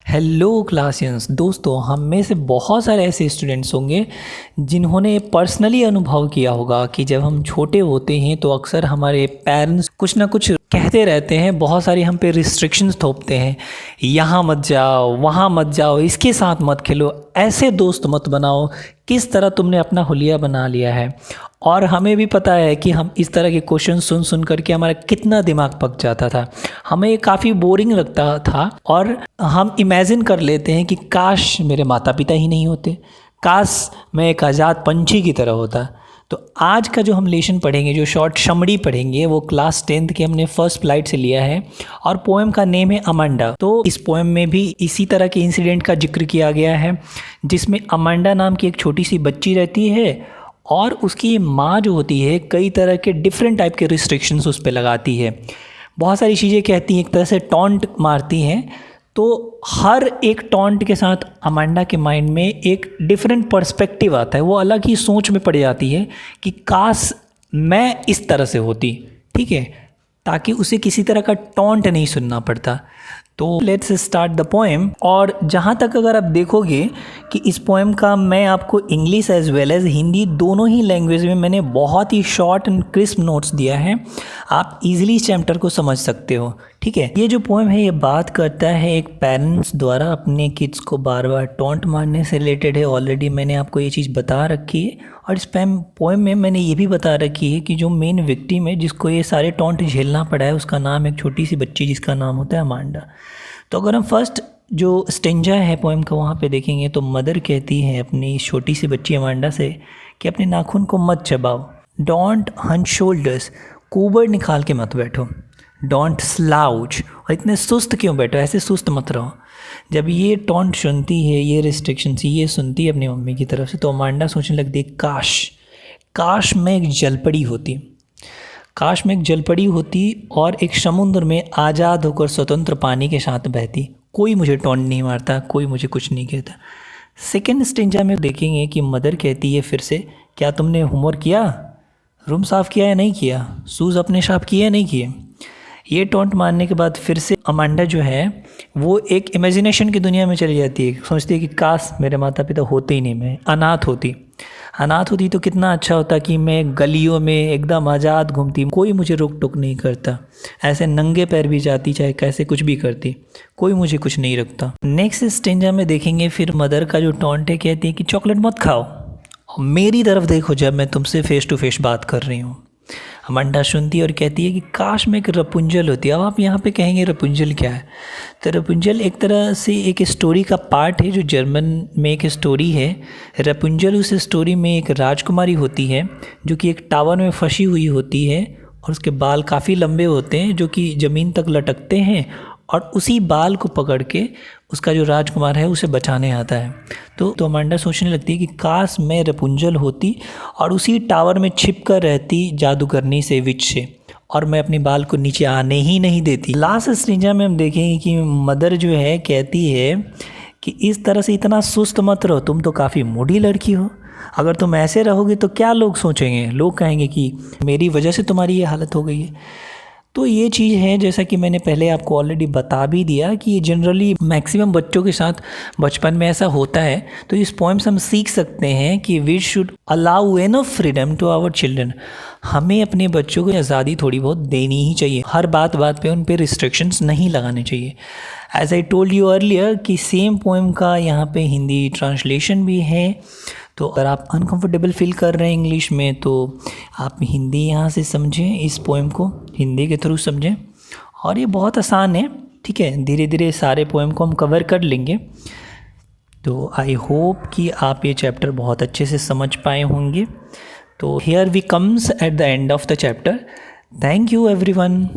Hello क्लासियंस दोस्तों, हम में से बहुत सारे ऐसे स्टूडेंट्स होंगे जिन्होंने पर्सनली अनुभव किया होगा कि जब हम छोटे होते हैं तो अक्सर हमारे पेरेंट्स कुछ ना कुछ कहते रहते हैं, बहुत सारी हम पे रिस्ट्रिक्शंस थोपते हैं। यहाँ मत जाओ, वहाँ मत जाओ, इसके साथ मत खेलो, ऐसे दोस्त मत बनाओ। किस तरह तुमने अपना हुलिया बना लिया है। और हमें भी पता है कि हम इस तरह के क्वेश्चन सुन सुन करके हमारा कितना दिमाग पक जाता था। हमें ये काफ़ी बोरिंग लगता था और हम इमेजिन कर लेते हैं कि काश मेरे माता पिता ही नहीं होते, काश मैं एक आज़ाद पंछी की तरह होता। तो आज का जो हम लेसन पढ़ेंगे, जो शॉर्ट समरी पढ़ेंगे, वो क्लास 10th के हमने फर्स्ट फ्लाइट से लिया है और पोएम का नेम है अमांडा। तो इस पोएम में भी इसी तरह के इंसिडेंट का जिक्र किया गया है, जिसमें अमांडा नाम की एक छोटी सी बच्ची रहती है और उसकी माँ जो होती है कई तरह के डिफरेंट टाइप के रिस्ट्रिक्शंस उस पर लगाती है। बहुत सारी चीज़ें कहती हैं, एक तरह से टॉन्ट मारती हैं। तो हर एक टॉन्ट के साथ अमांडा के माइंड में एक डिफरेंट पर्सपेक्टिव आता है, वो अलग ही सोच में पड़ जाती है कि काश मैं इस तरह से होती, ठीक है, ताकि उसे किसी तरह का टॉन्ट नहीं सुनना पड़ता। तो लेट्स स्टार्ट द पोएम। और जहाँ तक अगर आप देखोगे कि इस पोएम का मैं आपको English as well as Hindi दोनों ही लैंग्वेज में मैंने बहुत ही शॉर्ट एंड क्रिस्प नोट्स दिया है, आप इजीली इस चैप्टर को समझ सकते हो, ठीक है। ये जो पोएम है ये बात करता है एक पेरेंट्स द्वारा अपने किड्स को बार बार टॉन्ट मारने से रिलेटेड है। ऑलरेडी मैंने आपको ये चीज़ बता रखी है और इस पोएम में मैंने ये भी बता रखी है कि जो मेन विक्टिम है जिसको ये सारे टॉन्ट झेलना पड़ा है, उसका नाम एक छोटी सी बच्ची जिसका नाम होता है अमांडा। तो अगर हम फर्स्ट जो स्टेंजा है पोएम का वहाँ पे देखेंगे तो मदर कहती है अपनी छोटी सी बच्ची अमांडा से कि अपने नाखून को मत चबाओ, डोंट हंच शोल्डर्स, कुबड़ निकाल के मत बैठो, डोंट स्लाउच, और इतने सुस्त क्यों बैठो, ऐसे सुस्त मत रहो। जब ये टॉन्ट सुनती है, ये रिस्ट्रिक्शंस ये सुनती है अपनी मम्मी की तरफ से, तो अमांडा सोचने लगती है काश मैं एक जलपरी होती, काश मैं एक जलपरी होती और एक समुद्र में आज़ाद होकर स्वतंत्र पानी के साथ बहती, कोई मुझे टॉन्ट नहीं मारता, कोई मुझे कुछ नहीं कहता। सेकेंड स्टेंजा में देखेंगे कि मदर कहती है फिर से, क्या तुमने होमवर्क किया, रूम साफ़ किया या नहीं किया, शूज़ अपने साफ़ किए या नहीं किए। ये टॉन्ट मारने के बाद फिर से अमांडा जो है वो एक इमेजिनेशन की दुनिया में चली जाती है, सोचती है कि काश मेरे माता पिता होते ही नहीं, मैं अनाथ होती तो कितना अच्छा होता कि मैं गलियों में एकदम आज़ाद घूमती, कोई मुझे रोक टोक नहीं करता, ऐसे नंगे पैर भी जाती, चाहे कैसे कुछ भी करती, कोई मुझे कुछ नहीं रखता। नेक्स्ट स्टेंजा में देखेंगे फिर मदर का जो टॉन्ट है, कहती है कि चॉकलेट मत खाओ, मेरी तरफ देखो जब मैं तुमसे फेस टू फेस बात कर रही हूँ। अमांडा सुनती है और कहती है कि काश मैं एक रपुंजल होती। अब आप यहाँ पे कहेंगे रपुंजल क्या है, तो रपुंजल एक तरह से एक स्टोरी का पार्ट है जो जर्मन में एक स्टोरी है। रपुंजल उस स्टोरी में एक राजकुमारी होती है जो कि एक टावर में फंसी हुई होती है और उसके बाल काफ़ी लंबे होते हैं जो कि ज़मीन तक लटकते हैं और उसी बाल को पकड़ के उसका जो राजकुमार है उसे बचाने आता है। तो अमांडा सोचने लगती है कि काश मैं रपुंजल होती और उसी टावर में छिप कर रहती जादूगरनी से, विच से, और मैं अपने बाल को नीचे आने ही नहीं देती। लास्ट स्टेंजा में हम देखेंगे कि मदर जो है कहती है कि इस तरह से इतना सुस्त मत रहो, तुम तो काफ़ी मूडी लड़की हो, अगर तुम ऐसे रहोगे तो क्या लोग सोचेंगे, लोग कहेंगे कि मेरी वजह से तुम्हारी ये हालत हो गई है। तो ये चीज़ है, जैसा कि मैंने पहले आपको ऑलरेडी बता भी दिया कि ये जनरली मैक्सिमम बच्चों के साथ बचपन में ऐसा होता है। तो इस पोएम से हम सीख सकते हैं कि we should allow enough freedom to our children, हमें अपने बच्चों को आज़ादी थोड़ी बहुत देनी ही चाहिए, हर बात पे उन पे रिस्ट्रिक्शंस नहीं लगाने चाहिए। As I told you earlier कि सेम पोएम का यहाँ पे हिंदी ट्रांसलेशन भी है, तो अगर आप अनकंफर्टेबल फील कर रहे हैं इंग्लिश में तो आप हिंदी यहाँ से समझें, इस पोएम को हिंदी के थ्रू समझें, और ये बहुत आसान है, ठीक है, धीरे धीरे सारे पोएम को हम कवर कर लेंगे। तो आई होप कि आप ये चैप्टर बहुत अच्छे से समझ पाए होंगे। तो here we comes at the end of the chapter. Thank you everyone.